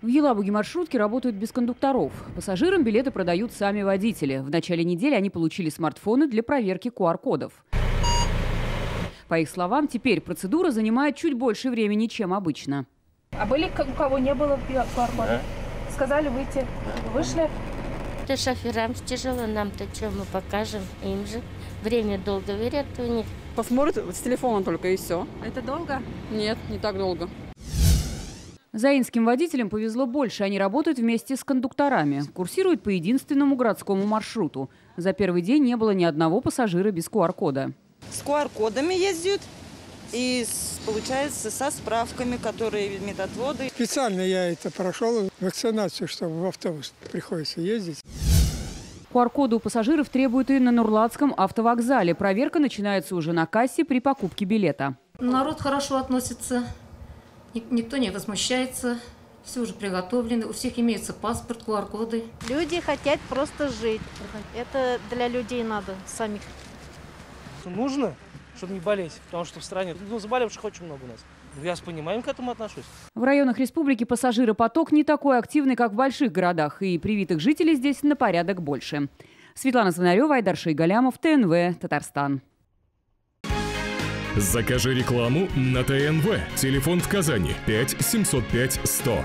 В Елабуге маршрутки работают без кондукторов. Пассажирам билеты продают сами водители. В начале недели они получили смартфоны для проверки QR-кодов. По их словам, теперь процедура занимает чуть больше времени, чем обычно. А были у кого не было QR-кода? Да. Сказали выйти. Вышли? Это шоферам тяжело, нам-то что мы покажем им же. Время долго верят у них. Посмотрят с телефона только и все. Это долго? Нет, не так долго. Заинским водителям повезло больше. Они работают вместе с кондукторами. Курсируют по единственному городскому маршруту. За первый день не было ни одного пассажира без QR-кода. С QR-кодами ездят и, получается, со справками, которые медотводы. Специально я это прошел, вакцинацию, чтобы в автобус приходится ездить. QR-коды у пассажиров требуют и на Нурлатском автовокзале. Проверка начинается уже на кассе при покупке билета. Народ хорошо относится. Никто не возмущается, все уже приготовлено, у всех имеется паспорт, QR-коды. Люди хотят просто жить. Это для людей надо самих. Нужно, чтобы не болеть, потому что в стране заболевших очень много у нас. Я с пониманием к этому отношусь. В районах республики пассажиропоток не такой активный, как в больших городах, и привитых жителей здесь на порядок больше. Светлана Звонарева, Айдар Шейгалямов, ТНВ, Татарстан. Закажи рекламу на ТНВ. Телефон в Казани 5 705 100.